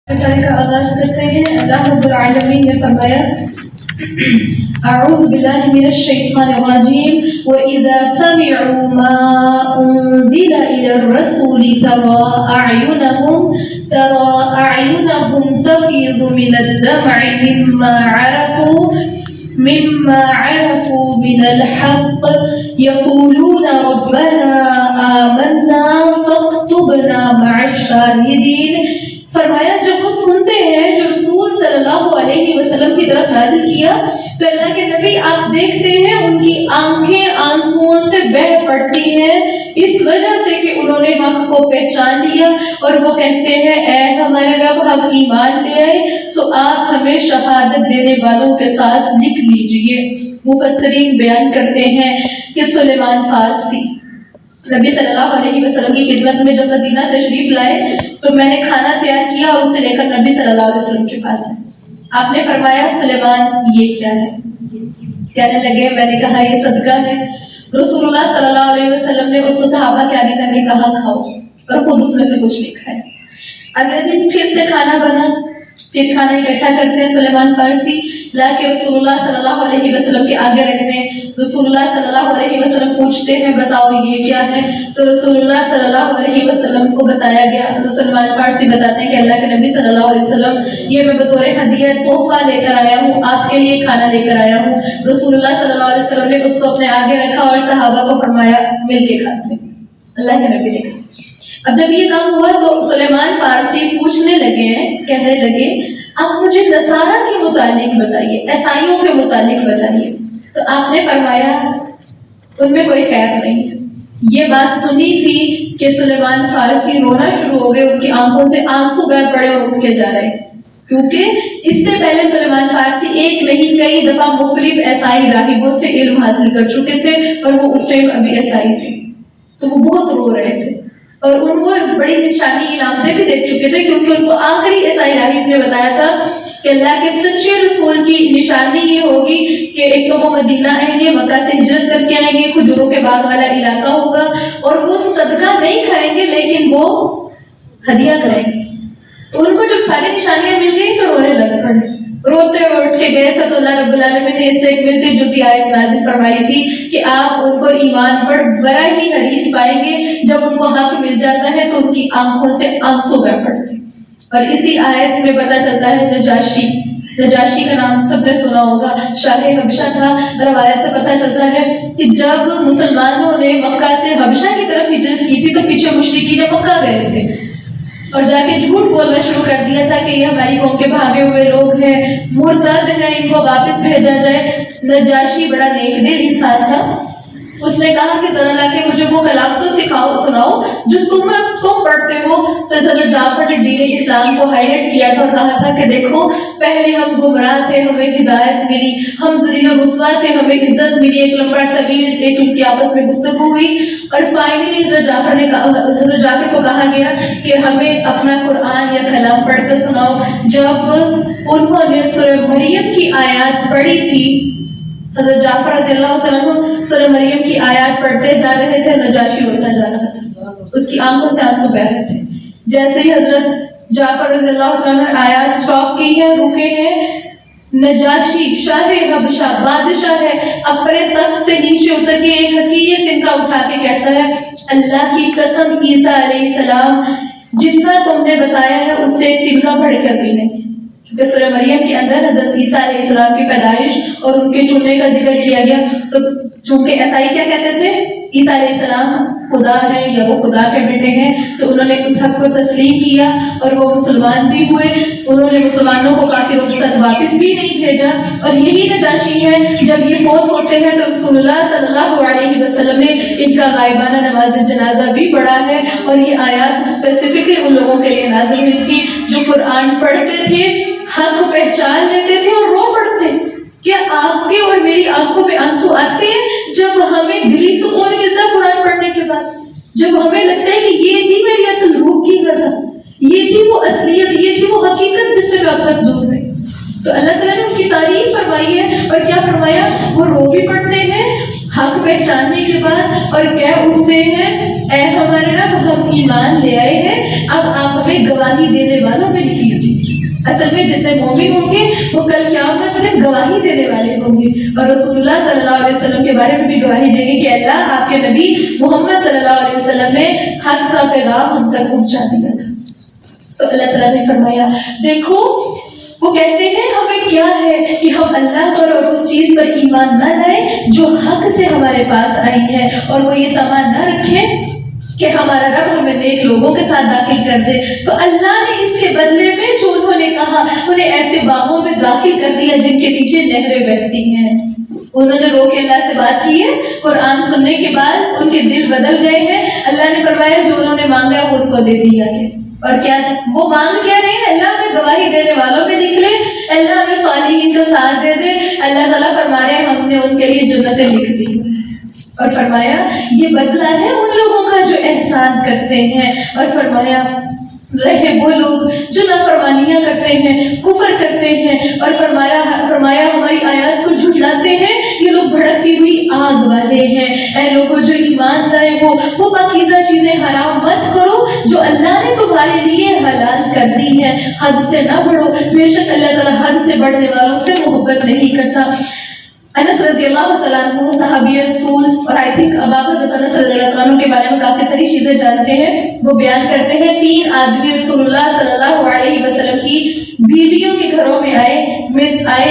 کا آغاز کرتے ہیں۔ اللہ رب العالمین نے فرمایا اعوذ باللہ من الشیطان الرجیم وَإِذَا سَمِعُوا مَا أُنزِلَ إِلَى الرَّسُولِ تَرَى أَعْيُنَهُمْ تَفِيضُ مِنَ الدَّمْعِ مما عرفوا من الحق يقولون ربنا آمنا فاكتبنا مع الشاهدين۔ فرمایا جب وہ سنتے ہیں جو رسول صلی اللہ علیہ وسلم کی طرف نازل کیا تو اللہ کے نبی آپ دیکھتے ہیں ان کی آنکھیں آنسوؤں سے بہہ پڑتی ہیں اس وجہ سے کہ انہوں نے حق کو پہچان لیا اور وہ کہتے ہیں اے ہمارے رب ہم ایمان لے آئے سو آپ ہمیں شہادت دینے والوں کے ساتھ لکھ لیجئے۔ مفسرین بیان کرتے ہیں کہ سلیمان فارسی نبی صلی اللہ علیہ وسلم کی خدمت میں جب مدینہ تشریف لائے تو میں نے کھانا تیار کیا اور اسے لے کر نبی صلی اللہ علیہ وسلم کے پاس ہے۔ آپ نے فرمایا سلیمان یہ کیا ہے؟ کہنے لگے میں نے کہا یہ صدقہ ہے۔ رسول اللہ صلی اللہ علیہ وسلم نے اس کو صحابہ کے آگے کر کے کہا کھاؤ اور خود اس میں سے کچھ نہیں کھایا۔ اگلے دن پھر سے کھانا بنا، پھر کھانا اکٹھا کرتے ہیں سلیمان فارسی لا کے رسول اللہ صلی اللہ علیہ وسلم کے آگے رکھتے ہیں۔ رسول اللہ صلی اللہ علیہ وسلم پوچھتے ہیں بتاؤ یہ کیا ہے؟ تو رسول اللہ صلی اللہ علیہ وسلم کو بتایا گیا تو سلیمان فارسی بتاتے ہیں کہ اللہ کے نبی صلی اللہ علیہ وسلم یہ میں بطور ہدیہ تحفہ لے کر آیا ہوں، آپ کے لیے کھانا لے کر آیا ہوں۔ رسول اللہ صلی اللہ علیہ وسلم نے اس کو اپنے آگے رکھا اور صحابہ کو فرمایا مل کے کھاتے ہیں۔ اللہ کے نبی نے کہا اب جب یہ کام ہوا تو سلیمان فارسی پوچھنے لگے ہیں، کہنے لگے آپ مجھے نصارہ کے متعلق بتائیے، عیسائیوں کے متعلق بتائیے۔ تو آپ نے فرمایا ان میں کوئی خیر نہیں ہے۔ یہ بات سنی تھی کہ سلیمان فارسی رونا شروع ہو گئے، ان کی آنکھوں سے آنسو بہہ پڑے اور اٹھ کے جا رہے کیونکہ اس سے پہلے سلیمان فارسی ایک نہیں کئی دفعہ مختلف عیسائی راہبوں سے علم حاصل کر چکے تھے اور وہ اس ٹائم ابھی عیسائی تھے تو وہ بہت رو رہے تھے اور ان کو بڑی نشانی علامتیں بھی دیکھ چکے تھے کیونکہ ان کو آخری عیسائی راہب نے بتایا تھا کہ اللہ کے سچے رسول کی نشانی یہ ہوگی کہ ایک تو وہ مدینہ آئیں گے، مکہ سے ہجرت کر کے آئیں گے، کھجوروں کے باغ والا علاقہ ہوگا اور وہ صدقہ نہیں کھائیں گے لیکن وہ ہدیہ کریں گے۔ تو ان کو جب ساری نشانیاں مل گئی تو رونے لگ پڑے، روتے اٹھ کے گئے تھے تو اللہ رب العالمین نے اس سے ایک ملتی جلتی آیت نازل فرمائی تھی کہ آپ ان کو ایمان پر بڑا ہی حریص پائیں گے، جب ان کو حق مل جاتا ہے تو ان کی آنکھوں سے آنسو بہہ پڑتے۔ اور اسی آیت میں پتہ چلتا ہے نجاشی کا نام سب نے سنا ہوگا، شاہ حبشہ تھا۔ روایت سے پتہ چلتا ہے کہ جب مسلمانوں نے مکہ سے حبشہ کی طرف ہجرت کی تھی تو پیچھے مشرکین مکہ گئے تھے اور جا کے جھوٹ بولنا شروع کر دیا تھا کہ یہ ہماری قوم کے بھاگے ہوئے لوگ ہیں، مرتد ہیں، ان کو واپس بھیجا جائے۔ نجاشی بڑا نیک دل انسان تھا، اس نے کہا کہ ذرا لا کے مجھے وہ کلام تو سناؤ جو تم پڑھتے ہو۔ تو حضرت جعفر نے دین اسلام کو ہائی لائٹ کیا تھا اور کہا تھا کہ دیکھو پہلے ہم گمراہ تھے، ہمیں ہدایت ملی، ہم ذلیل و رسوا تھے، ہمیں عزت ملی، ایک لمبا طویل ایک ان کی آپس میں گفتگو ہوئی اور فائنلی حضرت جعفر کو کہا گیا کہ ہمیں اپنا قرآن یا کلام پڑھ کر سناؤ۔ جب انہوں نے سورہ مریم کی آیات پڑھی تھی، حضرت جعفر رضی اللہ تعالیٰ عنہ سورہ مریم کی آیات پڑھتے جا رہے تھے، نجاشی روتا جا رہا تھا، اس کی آنکھوں سے آنسو بہہ رہے تھے۔ جیسے ہی حضرت جعفر رضی اللہ تعالیٰ عنہ آیات سٹاپ کی ہیں، رکے ہیں، نجاشی شاہ حبشہ بادشاہ ہے، اپنے تخت سے نیچے اتر کے ایک حقیقت تنکا اٹھا کے کہتا ہے اللہ کی قسم عیسیٰ علیہ السلام جتنا تم نے بتایا ہے اس سے ایک تنکا بڑھ کر بھی نہیں۔ کیونکہ سورہ مریم کے اندر حضرت عیسیٰ علیہ السلام کی پیدائش اور ان کے چننے کا ذکر کیا گیا، تو چونکہ عیسائی کیا کہتے تھے عیسیٰ علیہ السلام خدا ہے یا وہ خدا کے بیٹے ہیں، تو انہوں نے اس حق کو تسلیم کیا اور وہ مسلمان بھی ہوئے۔ انہوں نے مسلمانوں کو کافروں کے ساتھ واپس بھی نہیں بھیجا اور یہی نجاشی ہے جب یہ فوت ہوتے ہیں تو رسول اللہ صلی اللہ علیہ وسلم نے ان کا غائبانہ نماز جنازہ بھی پڑھا ہے اور یہ آیات اسپیسیفکلی ان لوگوں کے لیے نازل ہوئی تھی جو قرآن پڑھتے تھے، حق کو پہچان لیتے تھے اور رو پڑتے۔ کیا آپ کے اور میری آنکھوں میں آنسو آتے ہیں جب ہمیں دلی سکون ملتا قرآن پڑھنے کے بعد، جب ہمیں لگتا ہے کہ یہ تھی میری اصل روح کی غذا، یہ تھی وہ اصلیت، یہ تھی وہ حقیقت جس سے میں اب تک دور رہی؟ تو اللہ تعالیٰ نے ان کی تعریف فرمائی ہے اور کیا فرمایا؟ وہ رو بھی پڑتے ہیں حق پہچاننے کے بعد اور کہہ اٹھتے ہیں اے ہمارے رب ہم ایمان لے آئے ہیں، اب آپ ہمیں گواہی دینے والوں میں لکھ لیجیے۔ اصل میں جتنے مومن ہوں گے وہ کل قیامت میں گواہی دینے والے ہوں گے، اور رسول اللہ صلی اللہ علیہ وسلم کے بارے میں بھی گواہی دیں گے کہ اللہ آپ کے نبی محمد صلی اللہ علیہ وسلم نے حق کا پیغام ہم تک پہنچا دیا تھا۔ تو اللہ تعالیٰ نے فرمایا دیکھو وہ کہتے ہیں ہمیں کیا ہے کہ ہم اللہ پر اور اس چیز پر ایمان نہ لائیں جو حق سے ہمارے پاس آئی ہے، اور وہ یہ طمع نہ رکھیں کہ ہمارا رب ہمیں نیک لوگوں کے ساتھ داخل کر دے۔ تو اللہ نے اس کے بدلے میں جو انہوں نے کہا انہیں ایسے باغوں میں داخل کر دیا جن کے نیچے نہریں بہتی ہیں۔ انہوں نے رو کے اللہ سے بات کی ہے، قرآن سننے کے بعد ان کے دل بدل گئے ہیں۔ اللہ نے فرمایا جو انہوں نے مانگا وہ ان کو دے دیا ہے۔ اور کیا وہ مانگ کیا رہے ہیں؟ اللہ ہمیں گواہی دینے والوں میں لکھ لے، اللہ ہمیں صالحین کا ساتھ دے دے۔ اللہ تعالیٰ فرما رہے ہیں ہم نے ان کے لیے جنتیں لکھ دی، اور فرمایا یہ بدلہ ہے ان لوگوں کا جو احسان کرتے ہیں، اور فرمایا رہے وہ لوگ جو نافرمانیاں کرتے ہیں، کفر کرتے ہیں، اور فرمایا ہماری آیات کو جھٹلاتے ہیں، یہ لوگ بھڑکتی ہوئی آگ والے ہیں۔ اے لوگوں جو ایمان لائے ہو وہ پاکیزہ چیزیں حرام مت کرو جو اللہ نے تمہارے لیے حلال کر دی ہیں، حد سے نہ بڑھو، بے شک اللہ تعالیٰ حد سے بڑھنے والوں سے محبت نہیں کرتا۔ انس رضی اللہ تعالیٰ عنہ صحابی رسول، اور آئی تھنک اب آپ حضرت انس رضی اللہ تعالیٰ عنہ کے بارے میں کافی ساری چیزیں جانتے ہیں، وہ بیان کرتے ہیں 3 آدمی رسول اللہ صلی اللہ علیہ وسلم کی بیویوں کے گھروں میں آئے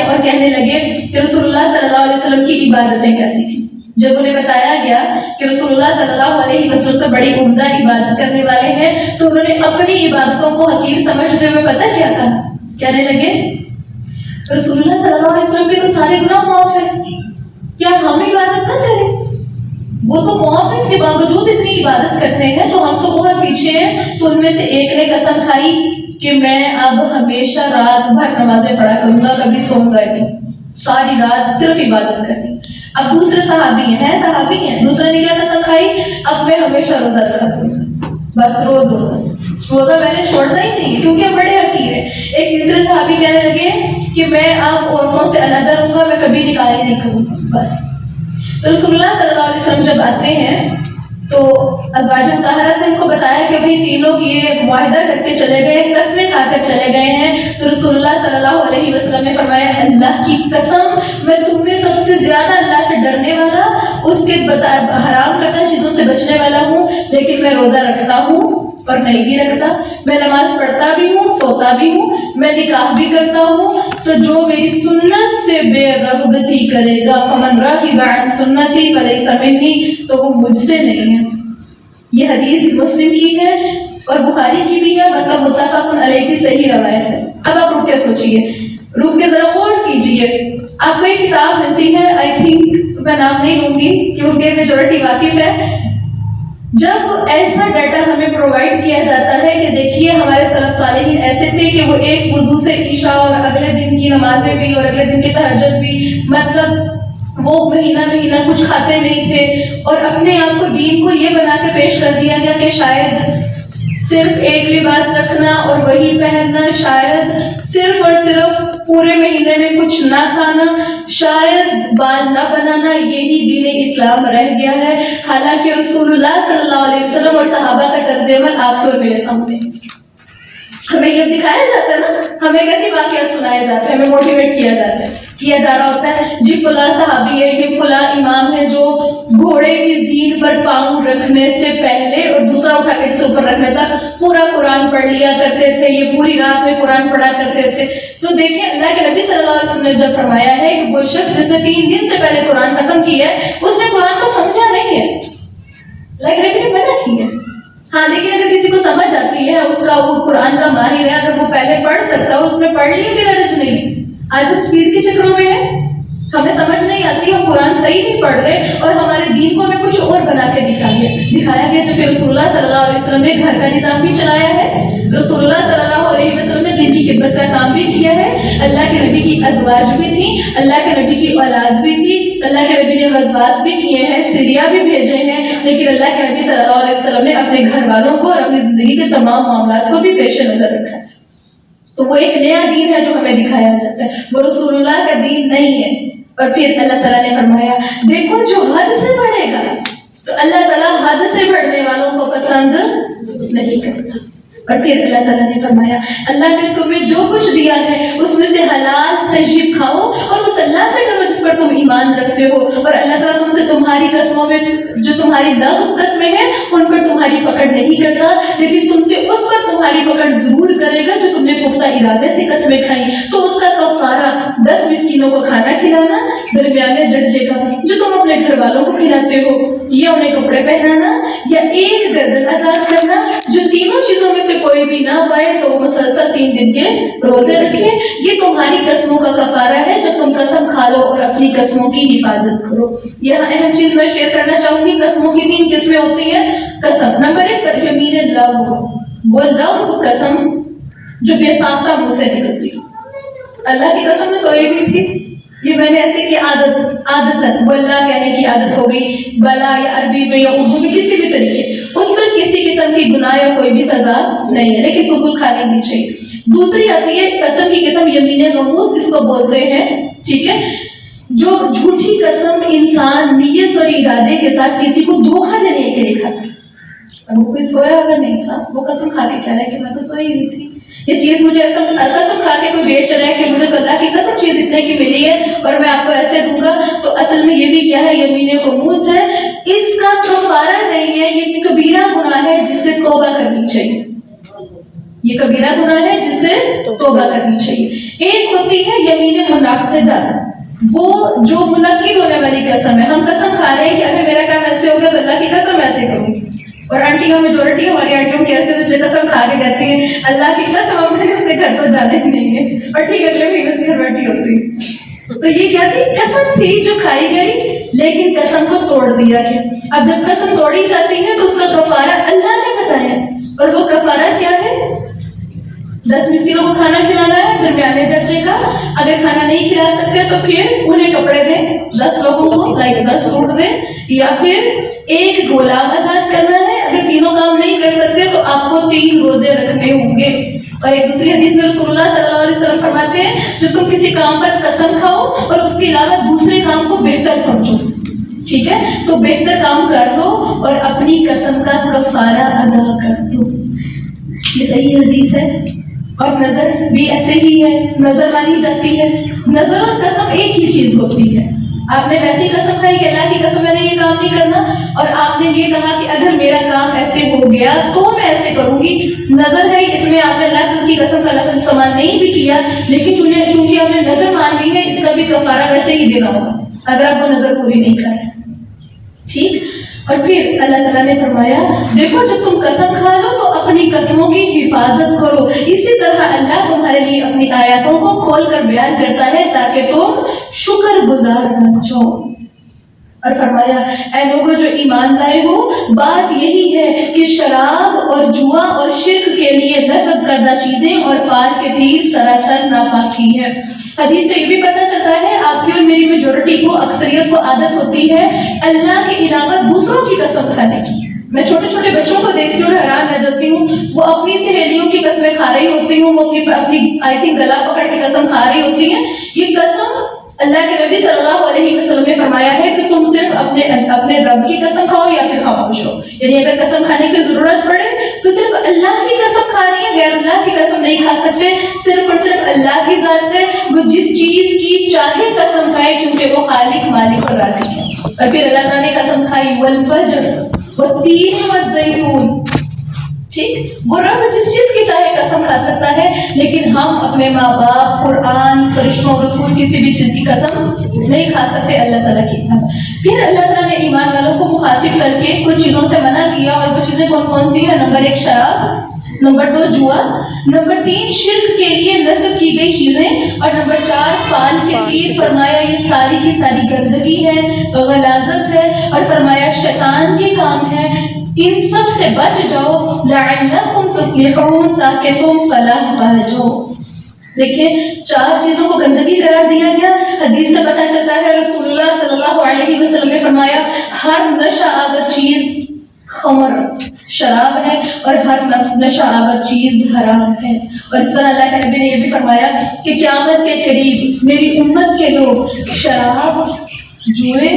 اور کہنے لگے کہ رسول اللہ صلی اللہ علیہ وسلم کی عبادتیں کیسی تھیں۔ جب انہیں بتایا گیا کہ رسول اللہ صلی اللہ علیہ وسلم تو بڑی عمدہ عبادت کرنے والے ہیں، تو انہوں نے اپنی عبادتوں کو حقیر سمجھتے ہوئے پتہ کیا کہا؟ کہنے لگے رسول اللہ صلی اللہ علیہ وسلم کے تو سارے گناہ معاف ہیں، کیا ہم عبادت نہ کریں؟ وہ تو معاف ہے، اس کے باوجود اتنی عبادت کرتے ہیں، تو ہم تو بہت پیچھے ہیں۔ تو ان میں سے ایک نے قسم کھائی کہ میں اب ہمیشہ رات بھر نمازیں پڑھا کروں گا، کبھی سوؤں گا نہیں، ساری رات صرف عبادت کرنی۔ اب دوسرے صحابی ہیں، دوسرے نے کیا قسم کھائی؟ اب میں ہمیشہ روزہ رکھا کروں گا، بس روزہ میں نے چھوڑنا ہی نہیں، کیونکہ بڑے حقیر ہیں۔ ایک تیسرے صحابی کہنے لگے کہ میں اب عورتوں سے علیحدہ رہوں گا، میں کبھی نکاح نہیں کروں گا، بس۔ تو رسول اللہ صلی اللہ علیہ وسلم جب آتے ہیں تو ازواج مطہرات نے ان کو بتایا کہ بھئی 3 لوگ یہ معاہدہ کر کے چلے گئے، قسمیں کھا کر چلے گئے ہیں۔ تو رسول اللہ صلی اللہ علیہ وسلم نے فرمایا اللہ کی قسم میں تم میں سب سے زیادہ اللہ سے ڈرنے والا، اس کے حرام کرنا چیزوں سے بچنے والا ہوں، لیکن میں روزہ رکھتا ہوں اور نہیں بھی رکھتا، میں نماز پڑھتا بھی ہوں، سوتا بھی ہوں، میں نکاح بھی کرتا ہوں۔ تو جو میری سنت سے بے رغبتی کرے گا فمن رغب عن سنتی فلیس منی، تو وہ مجھ سے نہیں ہے۔ یہ حدیث مسلم کی ہے اور بخاری کی بھی ہے، مطلب متفق علیہ کی صحیح روایت ہے۔ اب آپ رک کے سوچئے، رک کے ذرا غور کیجئے۔ آپ کو ایک کتاب ملتی ہے، آئی تھنک میں نام نہیں لوں گی کیونکہ میجورٹی واقف ہے۔ جب ایسا ڈیٹا ہمیں پرووائڈ کیا جاتا ہے کہ دیکھیے ہمارے سلف صالحین ایسے تھے کہ وہ ایک وضو سے عشاء اور اگلے دن کی نمازیں بھی اور اگلے دن کی تہجد بھی، مطلب وہ مہینہ کچھ کھاتے نہیں تھے، اور اپنے آپ کو دین کو یہ بنا کے پیش کر دیا گیا کہ شاید صرف ایک لباس رکھنا اور وہی پہننا، شاید صرف اور صرف پورے مہینے میں کچھ نہ کھانا، شاید بال نہ بنانا، یہی دین اسلام رہ گیا ہے۔ حالانکہ رسول اللہ صلی اللہ علیہ وسلم اور صحابہ کا طرز عمل آپ کو اور میرے سامنے ہمیں یہ دکھایا جاتا ہے نا، ہمیں کیسی واقعات سنائے جاتے ہیں، ہمیں موٹیویٹ کیا جا رہا ہوتا ہے جی فلاں صحابی ہے، یہ فلاں امام ہے جو گھوڑے کی زین پر پاؤں رکھنے سے پہلے اور دوسرا اٹھا کے اسے اوپر رکھنے تک پورا قرآن پڑھ لیا کرتے تھے، یہ پوری رات میں قرآن پڑھا کرتے تھے۔ تو دیکھیں اللہ کے نبی صلی اللہ علیہ وسلم نے جب فرمایا ہے کہ وہ شخص جس نے 3 دن سے پہلے قرآن ختم کیا ہے اس نے قرآن کو سمجھا نہیں ہے، اللہ کے نبی نے منع کی ہے۔ ہاں لیکن اگر کسی کو سمجھ آتی ہے، اس کا وہ قرآن کا ماہر ہے، اگر وہ پہلے پڑھ سکتا ہے، اس نے پڑھ لی پھر حرج نہیں۔ آج ہم اسپیڈ کے چکروں میں ہیں، ہمیں سمجھ نہیں آتی، ہم قرآن صحیح نہیں پڑھ رہے اور ہمارے دین کو ہمیں کچھ اور بنا کے دکھایا گیا۔ جو کہ رسول اللہ صلی اللہ علیہ وسلم نے گھر کا نظام بھی چلایا ہے، رسول اللہ صلی اللہ علیہ وسلم نے دین کی خدمت کا کام بھی کیا ہے، اللہ کے نبی کی ازواج بھی تھیں، اللہ کے نبی کی اولاد بھی تھی، اللہ کے نبی نے غزوات بھی کیے ہیں، سیریا بھی بھیجے ہیں، لیکن اللہ کے نبی صلی اللہ علیہ وسلم نے اپنے گھر والوں کو اور اپنی زندگی کے تمام معاملات کو بھی پیش نظر رکھا ہے۔ تو وہ ایک نیا دین ہے جو ہمیں دکھایا جاتا ہے، وہ رسول اللہ کا دین نہیں ہے۔ اور پھر اللہ تعالیٰ نے فرمایا دیکھو جو حد سے بڑھے گا تو اللہ تعالیٰ حد سے بڑھنے والوں کو پسند نہیں کرتا۔ اور پھر اللہ تعالیٰ نے فرمایا اللہ نے تمہیں جو کچھ دیا ہے اس میں سے حلال طیب کھاؤ اور اس اللہ سے ڈرو جس پر تم ایمان رکھتے ہو، اور اللہ تعالیٰ تم سے تمہاری قسموں میں جو تمہاری لغو قسمیں ہیں ان پر تمہاری پکڑ نہیں کرتا، لیکن تم سے اس پر تمہاری پکڑ ضرور کرے گا جو تم نے پختہ ارادے سے قسمیں کھائیں، تو اس کا کفارہ 10 مسکینوں کو کھانا کھلانا درمیانے درجے کا جو تم اپنے گھر والوں کو کھلاتے ہو، یا انہیں کپڑے پہنانا، یا ایک گردن آزاد کرنا، جو تینوں چیزوں میں سے کوئی بھی نہ پائے تو وہ مسلسل 3 دن کے روزے رکھے، یہ تمہاری قسموں کا کفارہ ہے جب تم قسم کھا لو اور اپنی قسموں کی حفاظت کرو۔ یہاں اہم چیز میں شیئر کرنا چاہوں گی، قسموں کی 3 قسمیں ہوتی ہیں۔ قسم نمبر 1 یمین لغو، وہ لغو قسم جو بے ساختہ منہ سے نکلتی، اللہ کی قسم میں سوئی ہوئی تھی، یہ میں نے ایسے کی عادت وہ اللہ کہنے کی عادت ہو گئی، بلا یا عربی میں یا اردو میں کسی بھی طریقے، اس میں کسی قسم کی گناہ یا کوئی بھی سزا نہیں ہے، لیکن فضول کھانی نہیں چاہیے۔ دوسری آتی ہے قسم کی قسم یمین غموس جس کو بولتے ہیں، ٹھیک ہے، جو جھوٹی قسم انسان نیت اور ارادے کے ساتھ کسی کو دھوکہ دینے کے لیے کھاتا ہے۔ اب وہ کوئی سویا ہوا نہیں تھا، وہ قسم کھا کے کہہ رہا ہے کہ میں تو سوئی ہوئی تھی، یہ چیز مجھے ایسا قسم کھا کے کوئی بیچ رہا ہے کہ مجھے تو اللہ کی قسم چیز اتنے کی ملی ہے اور میں آپ کو ایسے دوں گا، تو اصل میں یہ بھی کیا ہے، یمین غموس ہے، اس کا کفارہ نہیں ہے، یہ کبیرہ گناہ ہے جس سے توبہ کرنی چاہیے، یہ کبیرہ گناہ ہے جس سے توبہ کرنی چاہیے۔ ایک ہوتی ہے یمین منعقدہ، وہ جو منعقد ہونے والی قسم ہے، ہم قسم کھا رہے ہیں کہ اگر میرا کام ایسے ہوگا تو اللہ کی قسم ایسے کروں گی، اور آنٹیاں میجورٹی ہماری آنٹیوں کی ایسے جو قسم کھا کے کہتی ہیں اللہ کی قسم ہم نے اس کے گھر کو جانا ہی نہیں ہے، اور ٹھیک اگلے مہینے اس کے گھر بیٹھی ہوتی۔ تو یہ کیا تھی، قسم تھی جو کھائی گئی لیکن قسم کو توڑ دیا گیا۔ اب جب قسم توڑی جاتی ہے تو اس کا کفارہ اللہ نے بتایا، اور وہ کفارہ کیا ہے، 10 مسکینوں کو کھانا کھلانا ہے درمیانے درجے کا، اگر کھانا نہیں کھلا سکتے تو پھر انہیں کپڑے دیں، 10 لوگوں کو 10 سوٹ دیں، یا پھر ایک غلام آزاد کرنا ہے، اگر تینوں کام نہیں کر سکتے تو آپ کو 3 روزے رکھنے ہوں گے۔ اور ایک دوسری حدیث میں رسول اللہ صلی اللہ علیہ وسلم فرماتے ہیں جب تم کسی کام پر قسم کھاؤ اور اس کے علاوہ دوسرے کام کو بہتر سمجھو، ٹھیک ہے، تو بہتر کام کر لو اور اپنی قسم کا کفارہ ادا کر دو۔ یہ صحیح حدیث ہے۔ اور نظر بھی ایسے ہی ہے، نظر مانی جاتی ہے، نظر اور قسم ایک ہی چیز ہوتی ہے۔ آپ نے ویسی قسم کھائی کہ اللہ کی قسم میں نے یہ کام نہیں کرنا، اور آپ نے یہ کہا کہ اگر میرا کام ایسے ہو گیا تو میں ایسے کروں گی، نظر ہے، اس میں آپ نے اللہ کی قسم کا لفظ استعمال نہیں بھی کیا، لیکن چونکہ آپ نے نظر مان لی ہے، اس کا بھی کفارہ ویسے ہی دینا ہوگا اگر آپ وہ نظر پوری نہیں کر رہے، ٹھیک۔ اور پھر اللہ تعالیٰ نے فرمایا دیکھو جب تم قسم کھا لو تو اپنی قسموں کی حفاظت کرو، اسی طرح اللہ تمہارے لیے اپنی آیاتوں کو کھول کر بیان کرتا ہے تاکہ تم شکر گزار بن جاؤ۔ اور فرمایا اے لوگوں جو ایمان لائے ہو، بات یہی ہے کہ شراب اور جوا اور شرک کے لیے نصب کردہ چیزیں اور فال کے تیر سراسر ناپاکی ہے۔ حدیث سے یہ بھی پتہ چلتا ہے آپ کی اور میری میجورٹی کو، اکثریت کو عادت ہوتی ہے اللہ کے علاوہ دوسروں کی قسم کھانے کی۔ میں چھوٹے چھوٹے بچوں کو دیکھتی ہوں اور حیران رہ جاتی ہوں، وہ اپنی سہیلیوں کی قسمیں کھا رہی ہوتی ہوں، وہ اپنی آئی تھنک گلا پکڑ کے قسم کھا رہی ہوتی ہیں۔ یہ قسم اللہ کے نبی صلی اللہ علیہ وسلم نے فرمایا ہے کہ تم صرف اپنے رب کی قسم کھاؤ یا پھر خاموش ہو، یعنی اگر قسم کھانے کی ضرورت پڑے تو صرف اللہ کی قسم کھانی ہے، غیر اللہ کی قسم نہیں کھا سکتے، صرف اور صرف اللہ کی ذات ہے، وہ جس چیز کی چاہے قسم کھائے کیونکہ وہ خالق مالک اور رازق ہے۔ اور پھر اللہ تعالیٰ نے قسم کھائی والفجر والتین والزیتون، ٹھیک، وہ رب جس چیز کی چاہے قسم کھا سکتا ہے، لیکن ہم اپنے ماں باپ، قرآن، فرشتوں، رسول، کسی بھی چیز کی قسم نہیں کھا سکتے اللہ تعالیٰ کی۔ پھر اللہ تعالیٰ نے ایمان والوں کو مخاطب کر کے کچھ چیزوں سے منع کیا، اور وہ چیزیں کون کون سی ہیں؟ نمبر 1 شراب، نمبر 2 جوا، نمبر 3 شرک کے لیے نصب کی گئی چیزیں، اور نمبر 4 فال کے تیر۔ فرمایا یہ ساری کی ساری گندگی ہے، غلاظت ہے، اور فرمایا شیطان کے کام ہے، ان سب سے بچ جاؤ لعلکم تفلحون، تاکہ تم فلاح پا جاؤ۔ دیکھیں 4 چیزوں کو گندگی قرار دیا گیا۔ حدیث سے پتہ چلتا ہے رسول اللہ صلی اللہ علیہ وسلم نے فرمایا ہر نشہ آور چیز خمر شراب ہے، اور ہر نشہ آور چیز حرام ہے۔ اور اس طرح اللہ کے نبی نے یہ بھی فرمایا کہ قیامت کے قریب میری امت کے لوگ شراب، جوئے،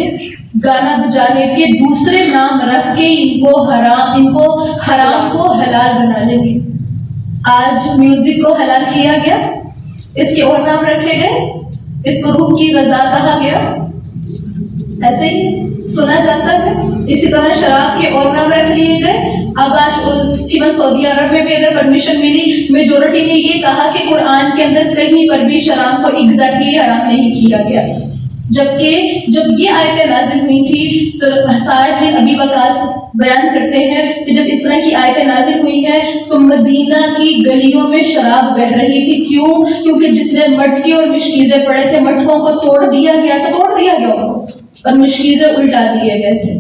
گانا بجانے کے دوسرے نام رکھ کے ان کو حرام کو حلال بنا لیں گے۔ آج میوزک کو حلال کیا گیا، اس کے اور نام رکھے گئے، اس کو روح کی غذا کہا گیا، ایسے ہی سنا جاتا ہے. اسی طرح شراب کے اور نام رکھ لیے گئے. اب آج ایون سعودی عرب میں بھی اگر پرمیشن ملی، میجورٹی نے یہ کہا کہ قرآن کے اندر کہیں پر بھی شراب کو ایگزیکٹلی حرام نہیں کیا گیا، جبکہ جب یہ آیتیں نازل ہوئی تھی تو سعد بن ابی وقاص بیان کرتے ہیں کہ جب اس طرح کی آیتیں نازل ہوئی ہیں تو مدینہ کی گلیوں میں شراب بہ رہی تھی. کیوں؟ کیونکہ جتنے مٹکے اور مشکیزیں پڑے تھے مٹکوں کو توڑ دیا گیا ان کو، اور مشکیزیں الٹا دیے گئے تھے.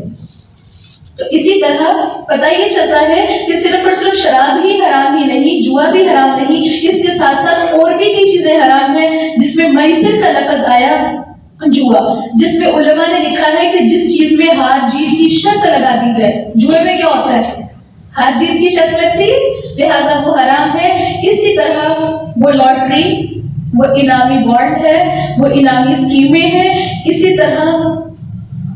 تو اسی طرح پتہ یہ چلتا ہے کہ صرف اور صرف شراب ہی حرام ہی نہیں، جوا بھی حرام نہیں، اس کے ساتھ ساتھ اور بھی کئی چیزیں حرام ہیں، جس میں میسر کا لفظ آیا، جوا، جس میں علماء نے لکھا ہے کہ جس چیز میں ہار جیت کی شرط لگا دی جائے. جوئے میں کیا ہوتا ہے؟ ہار جیت کی شرط لگتی، لہذا وہ حرام ہے. اسی طرح وہ لاٹری، وہ انعامی بانڈ ہے، وہ انعامی اسکیمیں ہیں. اسی طرح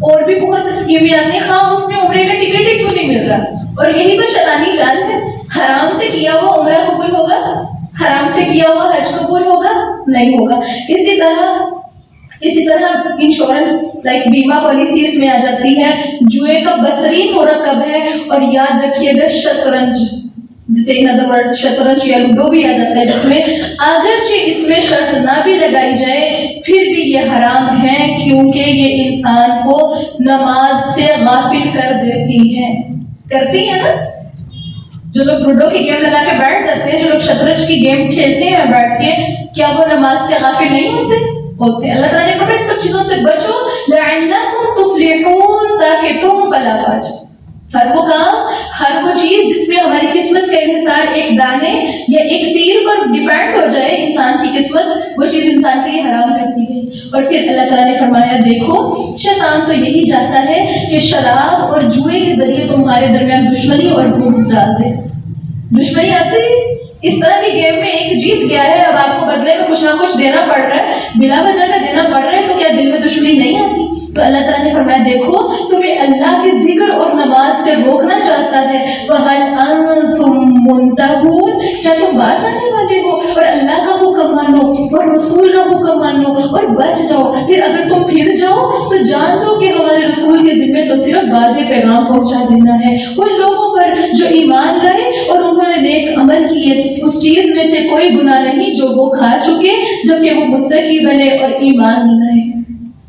اور بھی بہت سی اسکیمیں آتی ہیں. ہاں اس میں عمرے کا ٹکٹ ہی کیوں نہیں مل رہا؟ اور یہی تو شیطانی چال ہے. حرام سے کیا ہوا عمرہ قبول ہوگا؟ حرام سے کیا ہوا حج قبول ہوگا؟ نہیں ہوگا. اسی طرح انشورنس لائک بیمہ پالیسی اس میں آ جاتی ہے. جوئے کا بدترین مرکب ہے. اور یاد رکھیے گا شطرنج، جسے ان ادر ورڈ شطرنج یا لوڈو بھی آ جاتا ہے، جس میں اگرچہ اس میں شرط نہ بھی لگائی جائے پھر بھی یہ حرام ہے، کیونکہ یہ انسان کو نماز سے غافل کر دیتی ہے. کرتی ہے نا؟ جو لوگ لوڈو کی گیم لگا کے بیٹھ جاتے ہیں، جو لوگ شطرنج کی گیم کھیلتے ہیں بیٹھ کے، کیا وہ نماز سے غافل نہیں ہوتے؟ اللہ تعالیٰ نے فرمایا ان سب چیزوں سے بچو لعلکم تفلحون، تاکہ تم فلاح پا جاؤ. ہر وہ کام، ہر وہ چیز جس میں ہماری قسمت کا انحصار ایک دانے یا ایک تیر پر ڈیپینڈ ہو جائے انسان کی قسمت، وہ چیز انسان کے لیے حرام کرتی ہے. اور پھر اللہ تعالیٰ نے فرمایا دیکھو شیطان تو یہی چاہتا ہے کہ شراب اور جوئے کے ذریعے تمہارے درمیان دشمنی اور بغض ڈال دے. دشمنی آتی اس طرح کی گیم میں ایک جیت گیا ہے، اب آپ کو بدلے میں کچھ نہ کچھ دینا پڑ رہا ہے، بلا وجہ کا دینا پڑ رہا ہے، تو کیا دل میں دشمنی نہیں آتی؟ تو اللہ تعالیٰ نے فرمایا دیکھو تمہیں اللہ کے ذکر اور نماز سے روکنا چاہتا ہے، فَهَلْ أَنْتُمْ مُنْتَهُونَ، کیا تم باز آنے والے ہو؟ اور اللہ کا حکم مانو اور رسول کا حکم مانو اور بچ جاؤ. پھر اگر تم پھر جاؤ تو جان لو کہ ہمارے رسول کے ذمہ تو صرف واضح پیغام پہنچا دینا ہے ان لوگوں پر جو ایمان لائے اور انہوں نے نیک عمل کیے. اس چیز میں سے کوئی گناہ نہیں جو وہ کھا چکے جبکہ وہ متقی بنے اور ایمان لائے.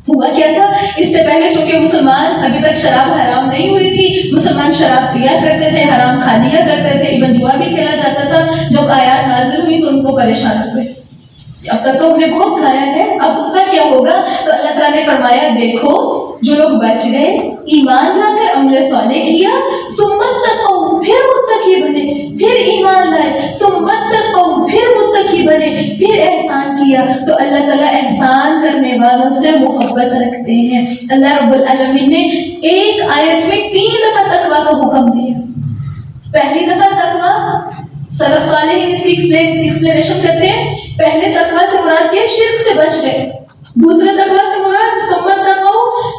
ہوا کیا تھا؟ اس سے پہلے چونکہ مسلمان ابھی تک شراب حرام نہیں ہوئی تھی، مسلمان شراب پیا کرتے تھے، حرام کھا لیا کرتے تھے، ایون جوا بھی کھیلا جاتا تھا. جب آیات نازل ہوئی تو ان کو پریشان ہوئے، اب تک تو ہم نے بہت کھایا ہے، اب اس کا کیا ہوگا؟ تو اللہ تعالیٰ نے فرمایا دیکھو جو لوگ بچ گئے، ایمان لا کر عمل صالح کیا، ثم اتقوا، پھر متقی بنے، پھر ایمان لائے، ثم اتقوا، پھر متقی بنے، پھر احسان کیا، تو اللہ تعالیٰ احسان کرنے والوں سے محبت رکھتے ہیں. اللہ رب العالمین نے ایک آیت میں 3 دفعہ تقویٰ کا حکم دیا. پہلی دفعہ تقویٰ، سلف صالحین اس کی ایکسپلینیشن کرتے ہیں، پہلے تقویٰ سے مراد یہ شرک سے بچ گئے، دوسرے تقویٰ سے مراد ثم اتقوا،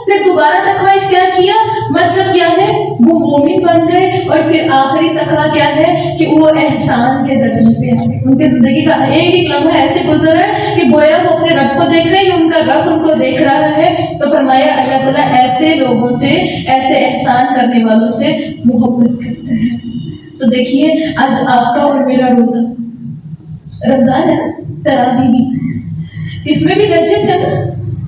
پھر دوبارہ تقویٰ اختیار کیا، مطلب کیا ہے وہ مومن بن گئے. اور پھر آخری تقویٰ کیا ہے کہ وہ احسان کے درجے پہ آ گئے. ان کی زندگی کا ایک ایک لمحہ ایسے گزر ہے کہ گویا وہ اپنے رب کو دیکھ رہے ہیں یا ان کا رب ان کو دیکھ رہا ہے. تو فرمایا اللہ تعالیٰ ایسے لوگوں سے، ایسے احسان کرنے والوں سے محبت کرتے ہیں. تو دیکھیے آج آپ کا اور میرا روزہ رمضان ہے، تراویح بھی، اس میں بھی درجے تھے نا.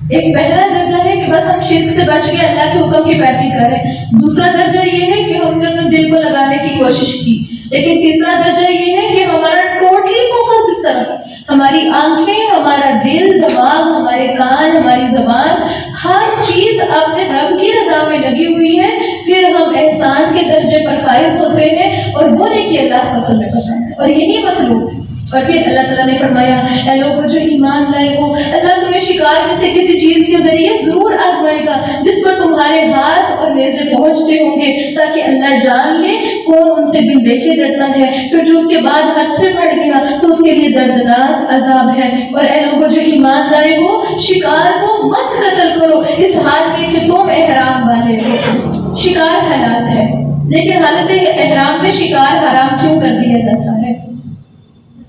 ایک پہلا درجہ ہے کہ بس ہم شرک سے بچ کے اللہ کے حکم کی پیروی کریں، دوسرا درجہ یہ ہے کہ ہم نے اپنے دل کو لگانے کی کوشش کی، لیکن تیسرا درجہ یہ ہے کہ ہمارا ٹوٹلی فوکس اس طرف، ہماری آنکھیں، ہمارا دل، دماغ، ہمارے کان، ہماری زبان، ہر چیز اپنے رب کی رضا میں لگی ہوئی ہے. پھر ہم احسان کے درجے پر فائز ہوتے ہیں اور وہ نیکی اللہ کو اصل میں پسند ہے اور یہی مطلوب ہے. اور پھر اللہ تعالیٰ نے فرمایا اے لوگوں جو ایمان لائے ہو، اللہ تمہیں شکار میں سے کسی چیز کے ذریعے ضرور آزمائے گا جس پر تمہارے ہاتھ اور نیزے پہنچتے ہوں گے، تاکہ اللہ جان لے کون ان سے بن دیکھے ڈرتا ہے. پھر جو اس کے بعد حد سے بڑھ گیا تو اس کے لیے دردناک عذاب ہے. اور اے لوگوں جو ایمان لائے ہو، شکار کو مت قتل کرو اس حال میں کہ تم احرام والے ہو. شکار حلال ہے لیکن حالت احرام میں شکار حرام کیوں کر دیا جاتا ہے؟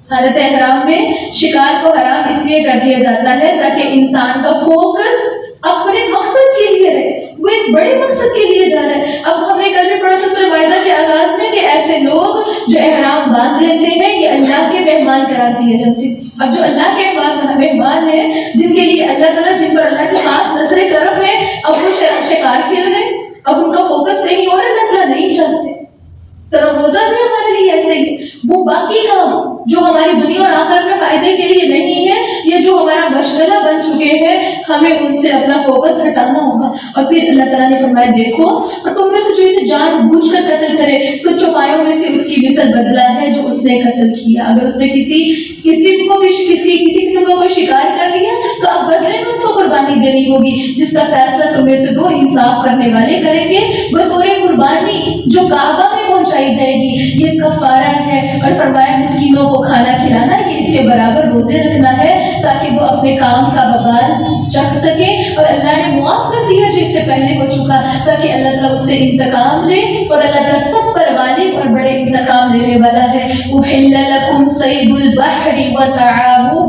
حالت احرام میں شکار کو حرام اس لیے کر دیا جاتا ہے تاکہ انسان کا فوکس اپنے مقصد کے لیے رہے، وہ ایک بڑے مقصد کے لیے جا رہا ہے۔ اب ہم نے کل بھی پڑھا تھا سورہ مائدہ کے آغاز میں کہ ایسے لوگ جو احرام باندھ لیتے ہیں یہ اللہ کے مہمان قرار دیے جاتے ہیں۔ اب جو اللہ کے مہمان ہیں، جن کے لیے اللہ تعالیٰ، جن پر اللہ کے پاس نظر کرم ہے، اب وہ شکار کھیل رہے ہیں، اب ان کا فوکس کہیں اور اللہ تعالیٰ نہیں چاہتے۔ تو روزہ بھی ہمارے لیے ایسے ہی، وہ باقی کام جو ہماری دنیا اور آخرت میں فائدے کے لیے نہیں ہے، یہ جو ہمارا مشغلہ بن چکے ہیں، ہمیں ان سے اپنا فوکس ہٹانا ہوگا۔ اور پھر اللہ تعالیٰ نے فرمایا دیکھو، اور تم میں سے جو اسے جان بوجھ کر قتل کرے تو چوپایوں میں سے اس کی مثل بدلہ ہے جو اس نے قتل کیا۔ اگر اس نے کسی قسم کا کوئی شکار کر لیا تو اب بدلے میں اس کو قربانی دینی ہوگی، جس کا فیصلہ تم میں سے دو انصاف کرنے والے کریں گے بطور قربانی جو کعبہ میں پہنچائی جائے گی، یہ کفارہ ہے۔ اور فرمایا مسکینوں کو کھانا کھلانا، یہ اس کے برابر روزے رکھنا ہے تاکہ وہ اپنے کام کا وبال چکھ سکے، اور اللہ نے معاف کر دیا جو اس سے پہلے ہو چکا، تاکہ اللہ تعالیٰ اس سے انتقام لے، اور اللہ تعالیٰ سب پر غالب اور بڑے انتقام لینے والا ہے۔ احل لکم صید البحر وطعامہ،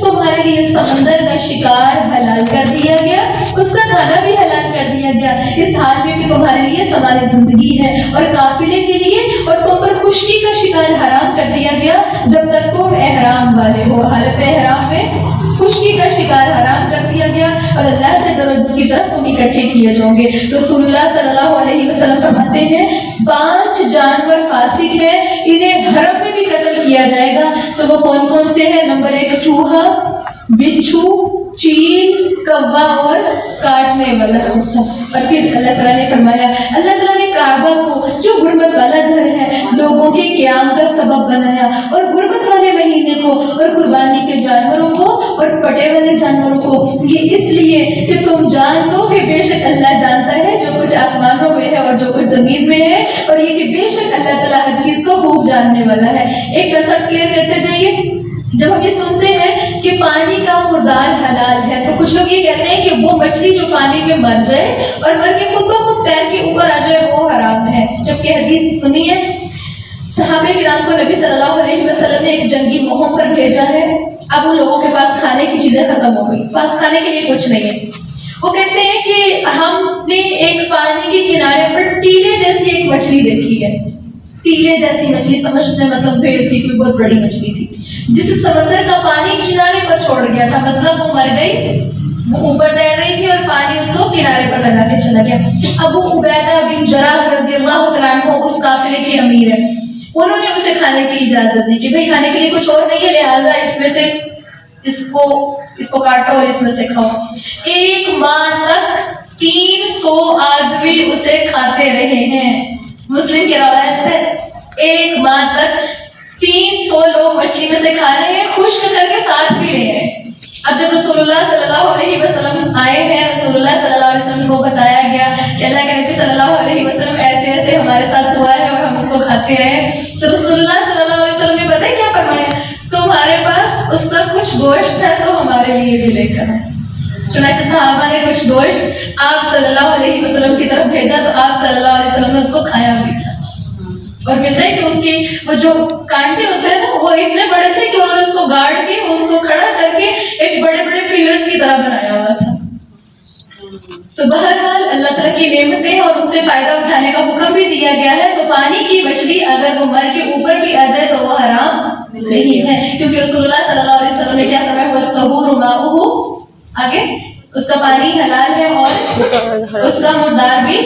تمہارے لیے سمندر کا شکار حلال کر دیا گیا، اس کا کھانا بھی حلال کر دیا گیا، اس حال میں کہ تمہارے لیے سامان زندگی ہے، اور قافلے کے لیے، اور تم پر خشکی کا شکار حرام کر دیا گیا جب تک تم احرام والے ہو۔ حالت احرام میں خشکی کا شکار حرام کر دیا گیا، اور اللہ سے ڈرو جس کی طرف تم اکٹھے کیے جاؤ گے۔ رسول اللہ صلی اللہ علیہ وسلم فرماتے ہیں 5 جانور فاسق ہیں، انہیں حرم میں بھی قتل کیا جائے گا، تو وہ کون کون سے ہیں؟ نمبر 1 چوہا، بچھو، چیل، کوا اور کاٹنے والا کتا۔ اور پھر اللہ تعالیٰ نے فرمایا، اللہ تعالیٰ نے کعبہ کو جو غربت والا گھر ہے لوگوں کے قیام کا سبب بنایا، اور غربت والے مہینے کو اور قربانی کے جانوروں کو اور پٹے والے جانوروں کو، یہ اس لیے کہ تم جان لو کہ بے شک اللہ جانتا ہے جو کچھ آسمانوں میں ہے اور جو کچھ زمین میں ہے، اور یہ کہ بے شک اللہ تعالیٰ ہر چیز کو خوب جاننے والا ہے۔ ایک کنسپٹ کلیئر کرتے جائیے۔ جب ہم یہ سنتے ہیں کہ پانی کا مردار حلال ہے تو کچھ لوگ یہ کہتے ہیں کہ وہ مچھلی جو پانی میں مر جائے اور مر کے خود بخود تیر کے اوپر آ جائے وہ حرام ہے، جبکہ حدیث سنیے، صحابہ کرام کو نبی صلی اللہ علیہ وسلم نے ایک جنگی مہم پر بھیجا ہے۔ اب ان لوگوں کے پاس کھانے کی چیزیں ختم ہو گئی، پاس کھانے کے لیے کچھ نہیں ہے۔ وہ کہتے ہیں کہ ہم نے ایک پانی کے کنارے پر ٹیلے جیسی ایک مچھلی دیکھی ہے۔ تیلے جیسی مچھلی سمجھتے ہیں مطلب بھیڑ کی کوئی بہت بڑی مچھلی تھی، جس سمندر کا پانی کنارے پر چھوڑ گیا تھا، مطلب وہ مر گئی، وہ اوپر تیر رہی تھی اور پانی اس کو کنارے پر لگا کے چلا گیا۔ ابو عبیدہ بن جراح رضی اللہ تعالیٰ عنہ اس قافلے کے امیر ہیں، انہوں نے اسے کھانے کی اجازت دی کہ بھئی کھانے کے لیے کچھ اور نہیں ہے، لہٰذا اس میں سے اس کو کاٹو اور اس میں سے کھاؤ۔ 1 ماہ تک 300 آدمی اسے کھاتے رہے ہیں۔ مسلم کی روایت ہے 1 ماہ تک 300 لوگ مچھلی میں سے کھا رہے ہیں، خشک کر کے ساتھ بھی رہے ہیں۔ اب جب رسول اللہ صلی اللہ علیہ وسلم آئے ہیں، رسول اللہ صلی اللہ علیہ وسلم کو بتایا گیا کہ اللہ کے نبی صلی اللہ علیہ وسلم ایسے ایسے ہمارے ساتھ ہوا ہے اور ہم اس کو کھاتے ہیں، تو رسول اللہ صلی اللہ علیہ وسلم نے پتہ کیا فرمایا؟ تمہارے پاس اس کا کچھ گوشت ہے تو ہمارے لیے بھی لے کر آئے۔ چنانچہ صحابہ نے کچھ گوشت آپ صلی اللہ علیہ وسلم کی طرف بھیجا تو آپ صلی اللہ علیہ وسلم نے اس کو کھایا بھی تھا، اور کہتے ہیں کہ اس کی وہ جو کانٹے ہوتے ہیں نا وہ اتنے بڑے تھے کہ انہوں نے اس کو گاڑ کے اس کو کھڑا کر کے ایک بڑے بڑے پیلرز کی طرح بنایا ہوا تھا۔ تو بہرحال اللہ تعالیٰ کی نعمتیں اور ان سے فائدہ اٹھانے کا حکم بھی دیا گیا ہے، تو پانی کی مچھلی اگر وہ مر کے اوپر بھی آ جائے تو وہ حرام نہیں ہے، کیونکہ رسول اللہ صلی اللہ علیہ وسلم نے کیا فرمایا؟ وَالطَّهُورُ مَاؤُهُ، آگے اس کا پانی حلال ہے اور اس کا مردار بھی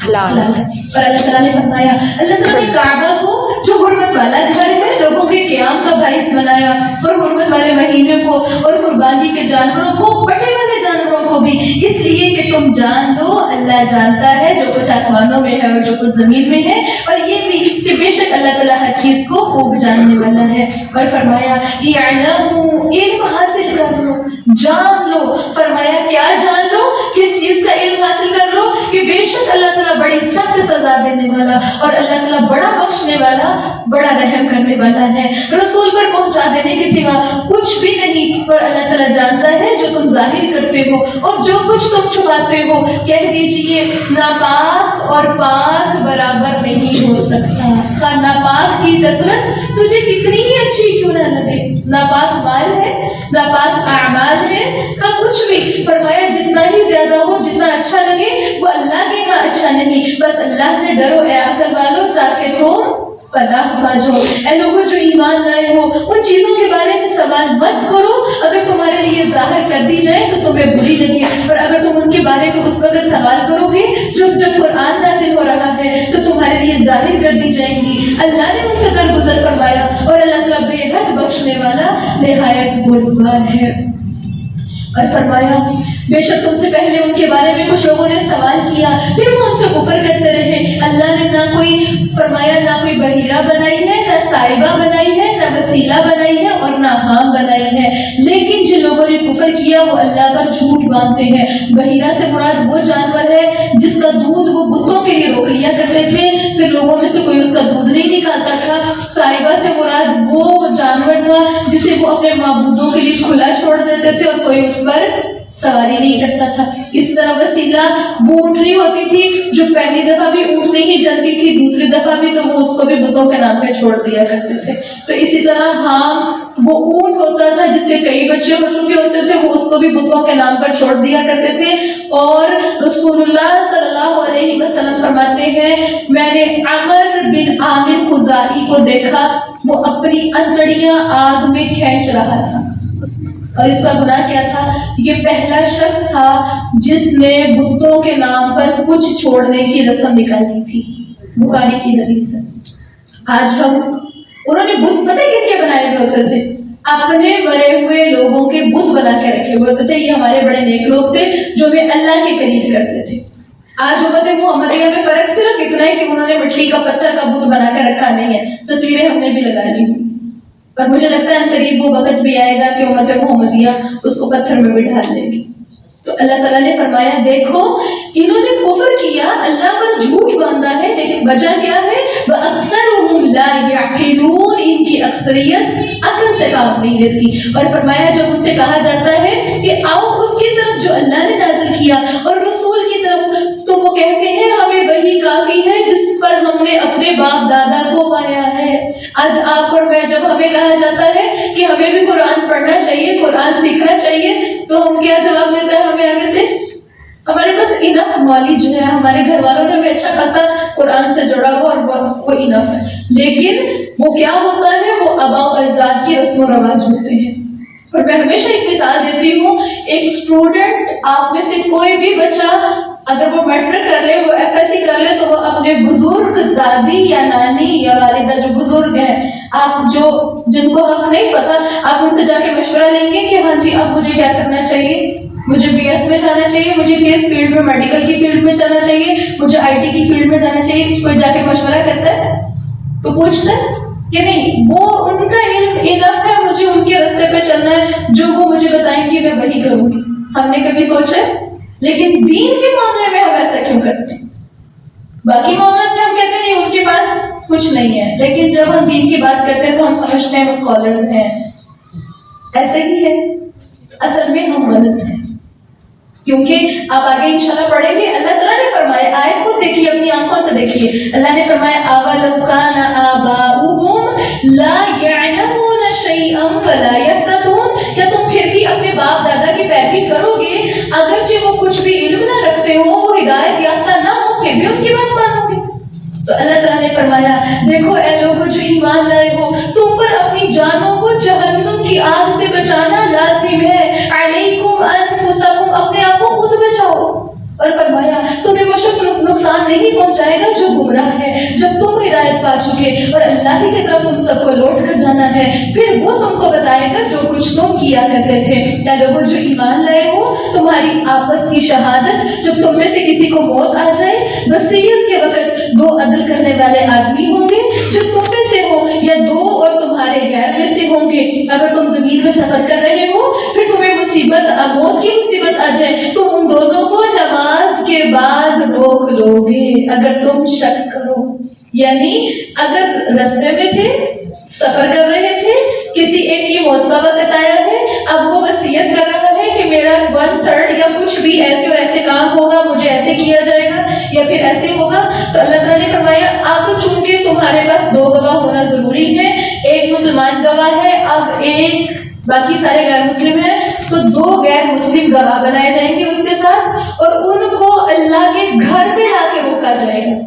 حلال ہے۔ اور اللہ تعالیٰ نے فرمایا، اللہ تعالیٰ نے کعبہ کو جو حرمت والا گھر ہے لوگوں کے قیام کا باعث بنایا، اور حرمت والے مہینے کو اور قربانی کے جانوروں کو، پٹے والے جانوروں کو بھی، اس لیے کہ تم جان دو اللہ جانتا ہے جو کچھ آسمانوں میں ہے اور جو کچھ زمین میں ہے، اور یہ بھی کہ بے شک اللہ تعالیٰ ہر چیز کو خوب جاننے والا ہے۔ اور فرمایا اعلموا، علم حاصل کر لو، جان لو۔ فرمایا کیا جان لو؟ کس چیز کا علم حاصل کر لو؟ کہ بے شک اللہ تعالیٰ بڑی سخت سزا دینے والا اور اللہ تعالیٰ بڑا بخشنے والا، بڑا رحم کرنے والا ہے۔ رسول پر پہنچا دینے کے سوا کچھ بھی نہیں، اور اللہ تعالیٰ جانتا ہے جو تم ظاہر کرتے ہو اور جو کچھ تم چھپاتے ہو. کہہ دیجئے ناپاک اور پاک برابر نہیں ہو سکتا. خواہ ناپاک کی کثرت تجھے کتنی ہی اچھی کیوں نہ لگے. ناپاک مال ہے، ناپاک اعمال ہے، کا کچھ بھی فرمایا جتنا ہی زیادہ ہو، جتنا اچھا لگے وہ اللہ کے ہاں اچھا نہیں. بس اللہ سے ڈرو اے عقل والو تاکہ تم فلاح پا جاؤ. اے لوگوں جو ایمان لائے ہو ان چیزوں کے بارے میں سوال مت کرو. اگر تمہارے لیے ظاہر کر دی جائے تو تمہیں بری لگے، اور اگر تم ان کے بارے میں اس وقت سوال کرو گے جب قرآن نازل ہو رہا ہے تو تمہارے لیے ظاہر کر دی جائیں گی. اللہ نے ان سے درگزر فرمایا اور اللہ تعالیٰ بے حد بخشنے والا نہایت بردبار ہے. اور فرمایا بے شک تم سے پہلے ان کے بارے میں کچھ لوگوں نے سوال کیا، پھر وہ ان سے کفر کرتے رہے. اللہ نے نہ کوئی فرمایا نہ کوئی بحیرہ بنائی ہے، نہ صاحبہ بنائی ہے، نہ وسیلہ بنائی ہے اور نہ حام بنائی ہے. لیکن جن لوگوں نے کفر کیا وہ اللہ پر جھوٹ باندھتے ہیں. بحیرہ سے مراد وہ جانور ہے جس کا دودھ وہ بتوں کے لیے روک لیا کرتے تھے، پھر لوگوں میں سے کوئی اس کا دودھ نہیں نکالتا تھا. صاحبہ سے مراد وہ جانور تھا جسے وہ اپنے معبودوں کے لیے کھلا چھوڑ دیتے تھے اور کوئی اس پر سواری نہیں کرتا تھا. اس طرح وسیلہ وہ اونٹنی ہوتی تھی جو پہلی دفعہ بھی اونٹ نہیں چلتی تھی، دوسری دفعہ بھی تو وہ اس کو بھی بتوں کے نام پہ چھوڑ دیا کرتے تھے. تو اسی طرح حام وہ اونٹ ہوتا تھا جس کے کئی بچے ہو چکے ہوتے تھے، وہ اس کو بھی بتوں کے نام پر چھوڑ دیا کرتے تھے. اور رسول اللہ صلی اللہ علیہ وسلم فرماتے ہیں میں نے عمر بن عامر خزاعی کو دیکھا، وہ اپنی انتڑیاں آگ میں کھینچ رہا تھا. اور اس کا گناہ کیا تھا؟ یہ پہلا شخص تھا جس نے بتوں کے نام پر کچھ چھوڑنے کی رسم نکالی تھی. بخاری کی حدیث ہے. آج ہم انہوں نے بت پتہ کن کے بنائے ہوئے ہوتے تھے؟ اپنے مرے ہوئے لوگوں کے بت بنا کے رکھے ہوئے ہوتے تھے. یہ ہمارے بڑے نیک لوگ تھے جو ہمیں اللہ کے قریب کرتے تھے. آج امت محمدیہ میں فرق صرف اتنا ہے کہ انہوں نے مٹی کا پتھر کا بت بنا کر رکھا نہیں ہے. تصویریں ہم نے بھی لگا لی ہوئی، اور مجھے لگتا ہے قریب وہ وقت بھی آئے گا کہ امت محمدیہ اس کو پتھر میں بھی ڈال لے گی. تو اللہ تعالیٰ نے فرمایا دیکھو انہوں نے کفر کیا، اللہ پر جھوٹ باندھا ہے، لیکن وجہ کیا ہے؟ وَأَكْثَرُهُمْ لَا يَعْقِلُونَ، ان کی اکثریت عقل سے کام نہیں لیتی. اور فرمایا جب ان سے کہا جاتا ہے کہ آؤ اس کی طرف جو اللہ نے نازل کیا اور رسول کی طرف، تو وہ کہتے ہیں ہمیں وہی کافی ہے جس پر ہم نے اپنے باپ دادا کو پایا ہے. آج آپ اور میں جب ہمیں کہا جاتا ہے کہ ہمیں بھی قرآن پڑھنا چاہیے، قرآن سیکھنا چاہیے، تو ہم کیا جواب ملتا ہے ہمیں آگے سے؟ ہمارے پاس انف نالج ہے، ہمارے گھر والوں نے ہمیں اچھا خاصا قرآن سے جڑا ہوا اور وہ انف ہے. لیکن وہ کیا ہوتا ہے؟ وہ آباء و اجداد کی رسم و رواج ہوتے ہیں. اور میں ہمیشہ ایک مثال دیتی ہوں، ایک اسٹوڈنٹ آپ میں سے کوئی بھی بچہ اگر وہ میٹرک کر لے، وہ ایف ایس سی کر لے، تو وہ اپنے بزرگ دادی یا نانی یا والدہ جو بزرگ ہیں، آپ جو جن کو حق نہیں پتا، آپ ان سے جا کے مشورہ لیں گے کہ ہاں جی اب مجھے کیا کرنا چاہیے، مجھے بی ایس میں جانا چاہیے، مجھے کس فیلڈ میں، میڈیکل کی فیلڈ میں جانا چاہیے، مجھے آئی ٹی کی فیلڈ میں جانا چاہیے. کوئی جا کے مشورہ کرتا ہے تو پوچھتا ہے کہ نہیں؟ وہ ان کا علم انف ہے، مجھے ان کے راستے پہ چلنا ہے، جو وہ مجھے بتائیں گے میں وہی کروں گی. ہم نے کبھی سوچا؟ لیکن دین کے معاملے میں ہم ایسا کیوں کرتے ہیں؟ باقی معاملات میں ہم کہتے ہیں ان کے پاس کچھ نہیں ہے، لیکن جب ہم دین کی بات کرتے ہیں تو ہم سمجھتے ہیں وہ اسکالرز ہیں. ایسے ہی ہے، اصل میں ہم غلط ہیں. کیونکہ آپ آگے انشاءاللہ پڑھیں گے، اللہ تعالیٰ نے فرمایا، آیت کو دیکھیے، اپنی آنکھوں سے دیکھیے. اللہ نے فرمایا أَوَلَوْ كَانَ آبَاؤُهُمْ لَا يَعْلَمُونَ شَيْئًا وَلَا يَهْتَدُونَ، کیا تم پھر بھی اپنے باپ دادا کی پیروی کرو گے اگرچہ وہ کچھ بھی علم نہ رکھتے ہو، وہ ہدایت یافتہ نہ ہو، پھر بھی ان کی بات مانو گے؟ تو اللہ تعالیٰ نے فرمایا دیکھو اے لوگوں جو ایمان لائے ہو، تم پر اپنی جانوں کو جہنم کی آگ سے بچانا لازم ہے. علیکم انفسکم، اپنے آپ کو خود بچاؤ. اور فرمایا تمہیں وہ شخص نقصان نہیں پہنچائے گا جو گمراہ ہے، جب تم ہدایت پا چکے اور اللہ ہی کی طرف تم سب کو لوٹ کر جانا ہے، پھر وہ تم کو بتائے گا جو کچھ تم کیا کرتے تھے. کیا لوگوں جو ایمان لائے ہو، تمہاری آپس کی شہادت، جب تم میں سے کسی کو موت آ جائے، وصیت کے وقت دو عدل کرنے والے آدمی ہوں گے جو تم میں سے ہو یا دو اور تمہارے غیر میں سے ہوں گے. اگر تم زمین میں سفر کر رہے ہو، پھر تمہیں موت کی مصیبت آ جائے، تو ان دونوں کو نماز کے بعد روک لو گے اگر تم شک کرو. یعنی اگر رستے میں تھے، سفر کر رہے تھے، کسی ایک کی موت کا وقت آیا ہے، اب وہ کچھ بھی ایسے اور ایسے کام ہوگا، مجھے ایسے کیا جائے گا یا پھر ایسے ہوگا، تو اللہ تعالیٰ نے فرمایا اب چونکہ تمہارے پاس 2 گواہ ہونا ضروری ہے، ایک مسلمان گواہ ہے، اب ایک باقی سارے غیر مسلم ہیں، تو 2 غیر مسلم گواہ بنائے جائیں گے اس کے ساتھ، اور ان کو اللہ کے گھر پہ لا کے روکا جائے گا،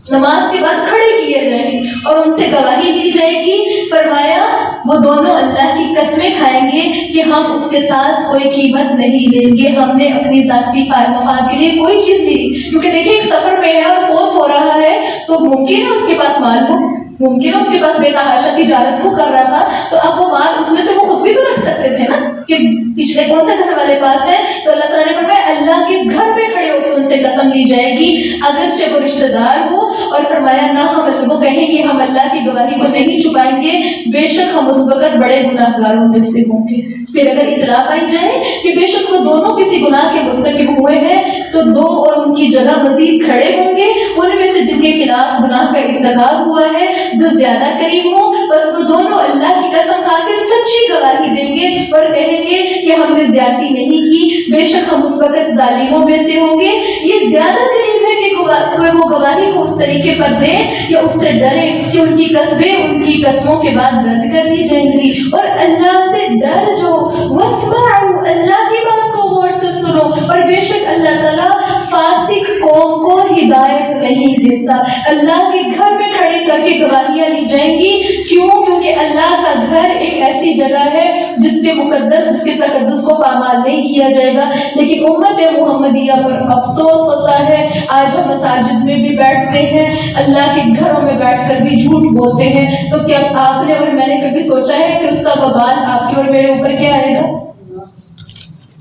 نماز کے بعد کھڑے کیے جائیں گے اور ان سے گواہی دی جائے گی۔ فرمایا وہ دونوں اللہ کی قسمیں کھائیں گے کہ ہم اس کے ساتھ کوئی قیمت نہیں لیں گے، ہم نے اپنی ذاتی مفاد کے لیے کوئی چیز نہیں لی، کیونکہ دیکھیں ایک سفر میں ہے اور فوت ہو رہا ہے تو ممکن ہے اس کے پاس مال ہو، ممکن ہے اس کے پاس بے تحاشا تجارت کو کر رہا تھا، تو اب وہ مال اس میں سے وہ خود بھی تو رکھ سکتے تھے نا کہ پچھلے کون سے گھر والے پاس ہے، تو اللہ تعالیٰ نے فرمایا اللہ کے گھر پہ کھڑے ہو کے ان سے قسم لی جائے گی اگرچہ وہ رشتہ دار ہو، اور فرمایا نہ ہم وہ کہیں کہ ہم اللہ کی گواہی کو نہیں چھپائیں گے، بے شک ہم اس وقت بڑے گناہ گاروں میں سے ہوں گے۔ پھر اگر اطلاع پائی جائے کہ بے شک وہ دونوں کسی گناہ کے مرتکب ہوئے ہیں تو 2 اور ان کی جگہ مزید کھڑے ہوں گے، ان میں سے جن کے خلاف گناہ کا ارتکاب ہوا ہے جو زیادہ قریب ہوں، بس وہ دونوں اللہ کی قسم کھا کے سچی گواہی دیں گے اور کہیں گے کہ ہم نے زیادتی نہیں کی، بے شک ہم اس وقت ظالموں میں سے ہوں گے۔ یہ زیادہ قریب ہے کہ کوئی وہ گواہی کو اس طریقے پر دیں یا اس سے ڈرے کہ ان کی قسمیں ان کی قسموں کے بعد رد کر دی جائیں گی، اور اللہ سے ڈر جو واسمعوا، اللہ کی بات کو غور سے سنو، اور بے شک اللہ تعالیٰ فاسق قوم کو ہدایت نہیں دیتا۔ اللہ کے گھر میں کھڑے کر کے گواہیاں لی جائیں گی، کیوں؟ کیونکہ اللہ کا گھر ایک ایسی جگہ ہے جس کے مقدس، اس کے تقدس کو پامال نہیں کیا جائے گا، لیکن امت محمدیہ پر افسوس ہوتا ہے آج ہم مساجد میں بھی بیٹھتے ہیں، اللہ کے گھروں میں بیٹھ کر بھی جھوٹ بولتے ہیں، تو کیا آپ نے اور میں نے کبھی سوچا ہے کہ اس کا وبال آپ کے اور میرے اوپر کیا آئے گا؟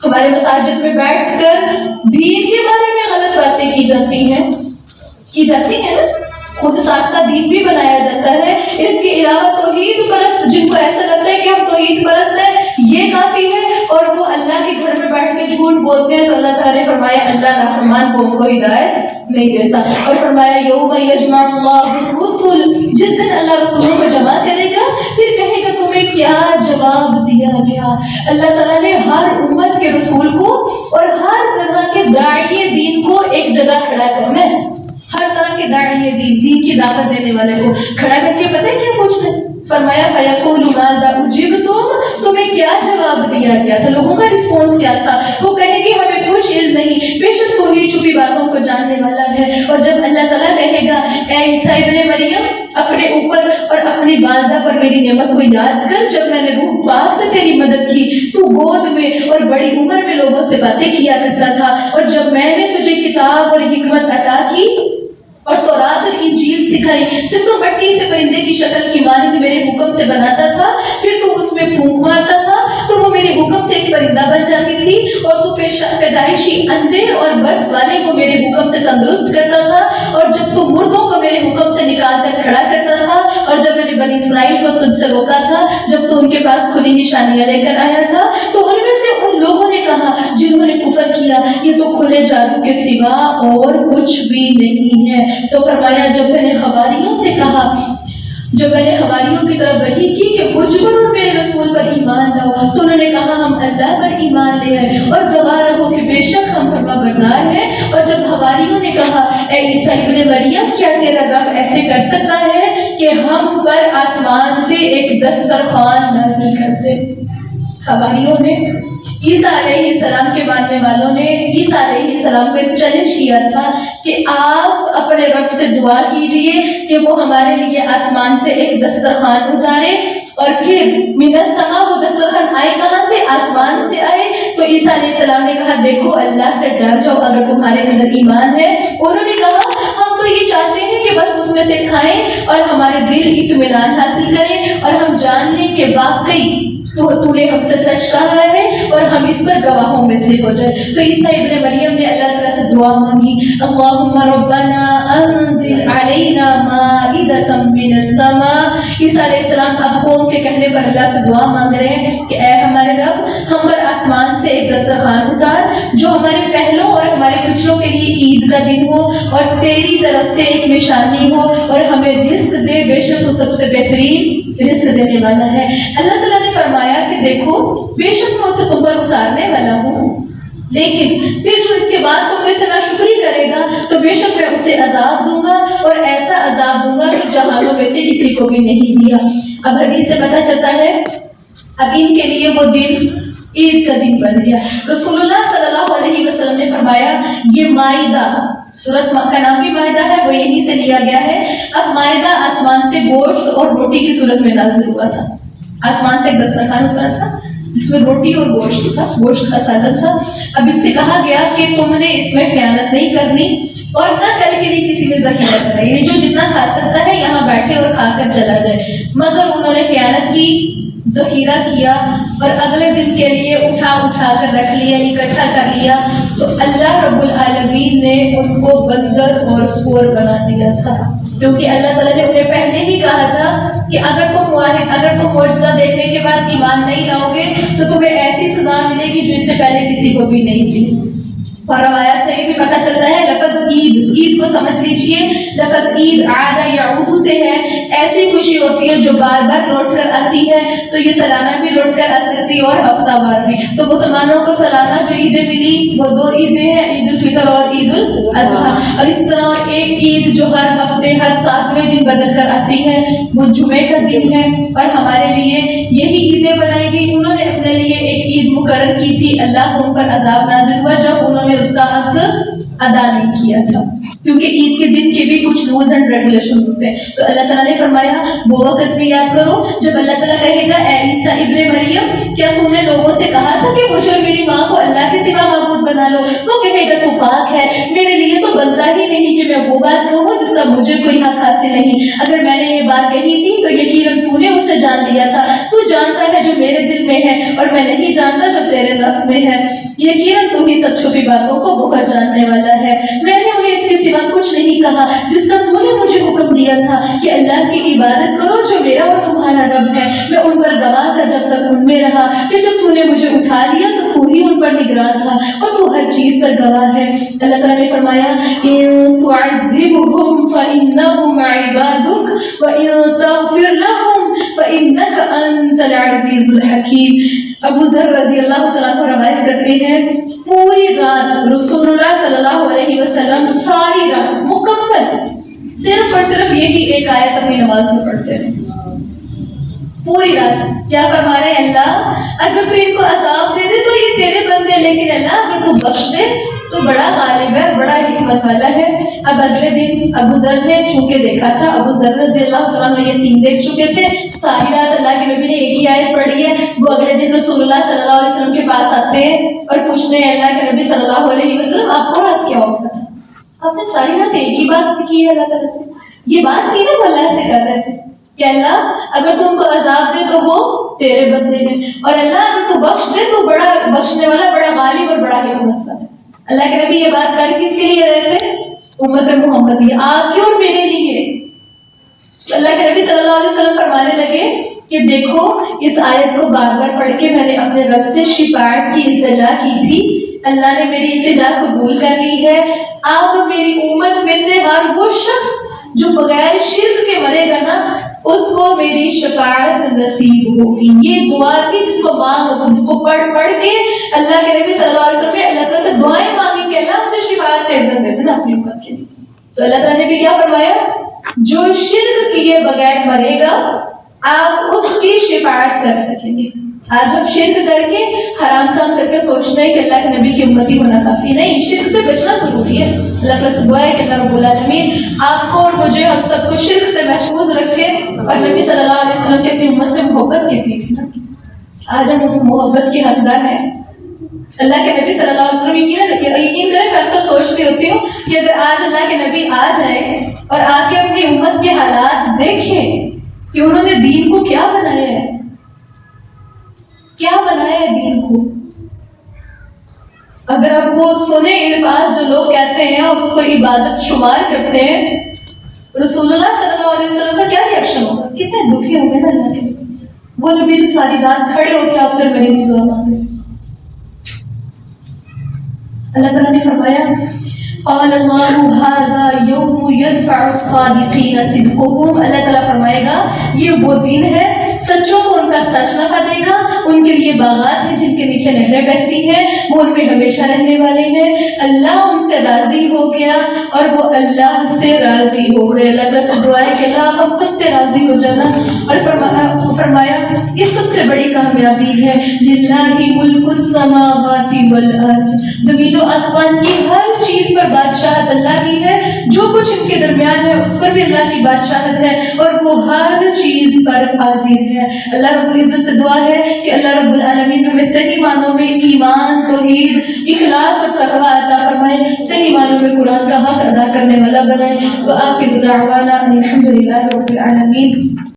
ہمارے مساجد میں بیٹھ کر دین کے بارے میں غلط باتیں کی جاتی ہیں نا، خود ساختہ دین بھی بنایا جاتا ہے، اس کے علاوہ توحید پرست جن کو ایسا لگتا ہے کہ ہم توحید پرست ہیں یہ کافی ہے، اور وہ اللہ کے گھر میں بیٹھ کے جھوٹ بولتے ہیں، تو اللہ تعالیٰ نے فرمایا اللہ نافرمان قوم کو ہدایت نہیں دیتا، اور فرمایا یوم یجمع اللہ الرسل، جس دن اللہ رسولوں کو جمع کرے گا پھر کہے گا تمہیں کیا جواب دیا گیا۔ اللہ تعالیٰ نے ہر امت کے رسول کو اور ہر طرح کے داعی دین کو ایک جگہ کھڑا کرنا ہے، ہر طرح کے داعی دین کی دعوت دینے والے کو کھڑا کر کے پتہ ہے کیا پوچھتے ہیں؟ فرمایا فَيَقُولُ مَاذَا أُجِبْتُمْ، تمہیں کیا جواب دیا گیا تھا، لوگوں کا رسپانس کیا تھا؟ وہ کہیں گے ہمیں کچھ علم نہیں، بے شک تو ہی چھپی باتوں کو جاننے والا ہے۔ اور جب اللہ تعالیٰ کہے گا اے عیسیٰ ابن مریم اپنے اوپر اور اپنی والدہ پر میری نعمت کو یاد کر، جب میں نے روح پاک سے تیری مدد کی تو گود میں اور بڑی عمر میں لوگوں سے باتیں کیا کرتا تھا، اور جب میں نے تجھے کتاب اور حکمت عطا کی اور تورات اور انجیل سکھائی، جب تو مٹی سے پرندے کی شکل کی مانند میرے حکم سے بناتا تھا، پھر تو اس میں پھونک مارتا تھا تو وہ میرے حکم سے ایک پرندہ بن جاتی تھی، اور تو پیدائشی اندھے اور بس والے کو میرے حکم سے تندرست کرتا تھا، اور جب تو مردوں کو میرے حکم سے نکال کر کھڑا کرتا تھا، اور جب میں نے بنی اسرائیل کو تجھ سے روکا تھا جب تو ان کے پاس کھلی نشانیاں لے کر آیا تھا، تو ان میں سے ان لوگوں نے کہا جنہوں نے کفر کیا یہ تو کھلے جادو کے سوا اور کچھ بھی نہیں ہے۔ تو فرمایا جب میں نے حواریوں سے کہا، جب میں نے حواریوں کی طرف وحی کی کہ مجھ پر اور میرے رسول پر ایمان لاؤ، تو انہوں نے کہا ہم اللہ پر ایمان لے آئے اور گواہ رہو کہ بے شک ہم فرما بردار ہیں۔ اور جب حواریوں نے کہا اے عیسیٰ ابن مریم کیا تیرا رب ایسے کر سکتا ہے کہ ہم پر آسمان سے ایک دسترخوان نازل کر دے؟ حواریوں نے عیسیٰ علیہ السلام کے ماننے والوں نے عیسیٰ علیہ السلام کو ایک چیلنج کیا تھا کہ آپ اپنے رب سے دعا کیجئے کہ وہ ہمارے لیے آسمان سے ایک دسترخوان اتارے، اور پھر من السماء وہ دسترخوان آئے کہاں سے؟ آسمان سے آئے۔ تو عیسیٰ علیہ السلام نے کہا دیکھو اللہ سے ڈر جاؤ اگر تمہارے اندر ایمان ہے۔ انہوں نے کہا ہم تو یہ چاہتے ہیں کہ بس اس میں سے کھائیں اور ہمارے دل اطمینان حاصل کریں اور ہم جان لیں کہ واقعی تو نے ہم سے سچ کہا ہے اور ہم اس پر گواہوں میں سے ہو جائے۔ تو عیسیٰ ابن مریم نے اللہ تعالیٰ سے دعا مانگی اللہم ربنا انزل علینا مائدۃ من السماء۔ عیسیٰ علیہ السلام اب قوم کے کہنے پر اللہ سے دعا مانگ رہے ہیں کہ اے ہمارے رب ہم پر آسمان سے ایک دسترخوان اتار جو ہمارے پہلوں اور ہمارے پچھلوں کے لیے عید کا دن ہو اور تیری طرف سے ایک نشانی ہو، اور ہمیں رزق دے، بے شک تو سب سے بہترین رزق دینے والا ہے۔ اللہ تعالیٰ نے فرمایا کہ دیکھو بے شک میں اسے تم پر اتارنے والا ہوں، لیکن پھر جو اس کے بعد تم میں سے ناشکری کرے گا تو بے شک میں اسے عذاب دوں گا، اور ایسا عذاب دوں گا کہ جہانوں میں سے کسی کو بھی نہیں دیا۔ اب حدیث سے پتہ چلتا ہے اب ان کے لیے وہ دن عید کا دن بن گیا۔ رسول اللہ صلی اللہ علیہ وسلم نے فرمایا یہ مائدہ، سورت کا نام بھی مائدہ ہے، وہ یہیں سے لیا گیا ہے۔ اب مائدہ آسمان سے گوشت اور روٹی کی صورت میں نازل ہوا تھا، آسمان سے ایک دسترخوان اترا تھا جس میں روٹی اور گوشت تھا، گوشت کا سالن تھا۔ اب ان سے کہا گیا کہ تم نے اس میں خیانت نہیں کرنی اور نہ کل کے لیے کسی نے ذخیرہ کرنا، یعنی جو جتنا کھا سکتا ہے یہاں بیٹھے اور کھا کر چلا جائے، مگر انہوں نے خیانت کی، ذخیرہ کیا اور اگلے دن کے لیے اٹھا کر رکھ لیا، اکٹھا کر لیا، تو اللہ رب العالمین نے ان کو بندر اور سور بنا دیا تھا، کیونکہ اللہ تعالیٰ نے انہیں پہلے بھی کہا تھا کہ اگر تم معجزہ دیکھنے کے بعد ایمان نہیں لاؤ گے تو تمہیں ایسی سزا ملے گی جو اس سے پہلے کسی کو بھی نہیں ملی۔ اور روایات سے بھی پتہ چلتا ہے لفظ عید کو سمجھ لیجئے، لفظ عید عاد یعود سے ہے، ایسی خوشی ہوتی ہے جو بار بار لوٹ کر آتی ہے، تو یہ سالانہ بھی لوٹ کر آ سکتی ہے اور ہفتہ وار بھی۔ تو مسلمانوں کو سالانہ جو عیدیں ملی وہ دو عیدیں ہیں، عید الفطر اور عید الاضحیٰ، اور اس طرح ایک عید جو ہر ہفتے ہر 7ویں دن بدل کر آتی ہے وہ جمعے کا دن ہے، اور ہمارے لیے یہی عیدیں بنائی گئی۔ انہوں نے اپنے لیے ایک عید مقرر کی تھی، اللہ کو ان پر عذاب نازل ہوا جب انہوں نے اس کا حق ادا نہیں کیا تھا، کیونکہ عید کے دن کے بھی کچھ رولز اینڈ ریگولیشنز ہوتے ہیں۔ تو اللہ تعالیٰ نے فرمایا وہ وقت بھی یاد کرو جب اللہ تعالیٰ کہے گا اے عیسیٰ ابن مریم کیا تم نے لوگوں سے کہا تھا کہ مجھے اور میری ماں کو اللہ کے سوا معبود بنا لو؟ وہ کہے گا تو پاک ہے، میرے لیے تو بنتا ہی نہیں کہ میں وہ بات کہوں جس کا مجھے کوئی حق حاصل نہیں۔ اگر میں نے یہ بات کہی تھی تو یقیناً تو نے اسے جان لیا تھا، تو جانتا ہے جو میرے دل میں ہے اور میں نہیں جانتا جو تیرے نفس میں ہے، یقیناً تو ہی سب چھپی باتوں کو بہت جاننے والا ہے۔ میں نے انہیں اس کے سوا کچھ نہیں کہا جس کا تو نے مجھے حکم دیا تھا کہ اللہ کی عبادت کرو جو میرا اور تمہارا رب ہے، میں ان پر گواہ تھا جب تک ان میں رہا، پھر جب تو نے مجھے اٹھا لیا تو تو ہی ان پر نگران تھا اور تو ہر چیز پر گواہ ہے۔ اللہ تعالیٰ نے فرمایا ان تعذبهم فإنهم عبادك وإن تغفر لهم فإنك أنت العزيز الحكيم۔ ابو ذر رضی اللہ تعالیٰ عنہ روایت کرتے ہیں پوری رات رسول اللہ صلی اللہ علیہ وسلم ساری رات مکمل صرف اور صرف یہی ایک آیت اپنی نماز میں پڑھتے ہیں، پوری رات۔ کیا فرما رہے ہیں اللہ اگر تو ان کو عذاب دے دے تو یہ تیرے بندے، لیکن اللہ اگر تو بخش دے تو بڑا غالب ہے، بڑا حکمت والا ہے۔ اب اگلے دن ابو ذر نے چونکہ دیکھا تھا، ابو ذر رضی اللہ تعالیٰ عنہ یہ سین دیکھ چکے تھے، ساری رات اللہ کے نبی نے ایک ہی آیت پڑھی ہے، وہ اگلے دن رسول اللہ صلی اللہ علیہ وسلم کے پاس آتے ہیں اور پوچھتے ہیں اللہ کے نبی صلی اللہ علیہ وسلم آپ کو رات کیا ہوگا؟ آپ نے ساری رات ایک ہی بات کی ہے اللہ تعالیٰ سے، یہ بات تھی نا وہ اللہ سے کر رہے تھے کہ اللہ اگر تم کو عذاب دے تو وہ تیرے بندے ہیں، اور اللہ اگر تو بخش دے تو بڑا بخشنے والا، بڑا غالب اور بڑا حکمت والا ہے۔ اللہ کے نبی یہ بات کر کس کے لیے رہے تھے؟ امت محمدی، آپ کے اور میرے لیے۔ اللہ کے نبی صلی اللہ علیہ وسلم فرمانے لگے کہ دیکھو اس آیت کو بار بار پڑھ کے میں نے اپنے رب سے شفاعت کی التجا کی تھی، اللہ نے میری التجا قبول کر لی ہے، اب میری امت میں سے ہر وہ شخص جو بغیر شرک کے مرے گا نا اس کو میری شفاعت نصیب ہوگی۔ یہ دعا تھی جس کو مانگ، جس کو پڑھ کے اللہ کے نبی صلی اللہ علیہ وسلم نے اللہ تعالیٰ سے دعائیں مانگی کہ اللہ مجھے شفاعت کا عزت دے دینا اپنی امت کے لیے۔ تو اللہ تعالیٰ نے بھی کیا فرمایا جو شرک کیے بغیر مرے گا آپ اس کی شفاعت کر سکیں گے۔ آج ہم شرک کر کے حرام کام کر کے سوچتے ہیں کہ اللہ کے نبی کی امتی ہونا کافی نہیں، شرک سے بچنا ضروری ہے۔ اللہ تعالیٰ سے دعا ہے کہ اللہ رب العالمین آپ کو اور مجھے ہم سب کو شرک سے محفوظ رکھے اور نبی صلی اللہ علیہ وسلم کے اپنی امت سے محبت کی تھی، آج ہم اس محبت کے حقدار ہیں۔ اللہ کے نبی صلی اللہ علیہ وسلم یقین کریں میں اکثر سوچتی ہوتی ہوں کہ اگر آج اللہ کے نبی آ جائے اور آ کے اپنی امت کے حالات دیکھیں کہ انہوں نے دین کو کیا بنایا ہے، کیا بنایا ہے دین کو، اگر آپ وہ سنے الفاظ جو لوگ کہتے ہیں اور اس کو عبادت شمار کرتے ہیں، رسول اللہ صلی اللہ علیہ وسلم کا کیا ریئیکشن ہوگا؟ کتنے دکھی ہوں گے نا اللہ کے وہ نبی جو ساری رات کھڑے ہو کے آپ پھر میری بھی دعا مانگے۔ اللہ تعالیٰ نے فرمایا قال اللہ ھذا یوم یرفع الصادقین صدقهم، اللہ تعالیٰ فرمائے گا یہ وہ دن ہے سچوں کو ان کا سچ نفع دے گا، ان کے لیے باغات ہیں جن کے نیچے نہریں بہتی ہیں، وہ ان میں ہمیشہ رہنے والے ہیں، اللہ ان سے راضی ہو گیا اور وہ اللہ سے راضی ہو گئے۔ اللہ تعالیٰ سے دعا ہے کہ اللہ ہم سب سے راضی ہو جانا، اور فرمایا یہ سب سے بڑی کامیابی ہے، للہ ملک السماوات والارض، زمین و آسمان کی ہر چیز پر بادشاہت اللہ کی ہے، جو کچھ ان کے درمیان ہے اس پر بھی اللہ کی بادشاہت ہے اور وہ ہر چیز پر قادر ہے۔ اللہ رب العزت سے دعا ہے کہ اللہ رب العالمین ہمیں صحیح معنوں میں ایمان، توحید، اخلاص اور تقویٰ عطا فرمائے، صحیح معنوں میں قرآن کا حق ادا کرنے والا بنائے۔ وآخر دعوانا ان الحمد للہ رب العالمین۔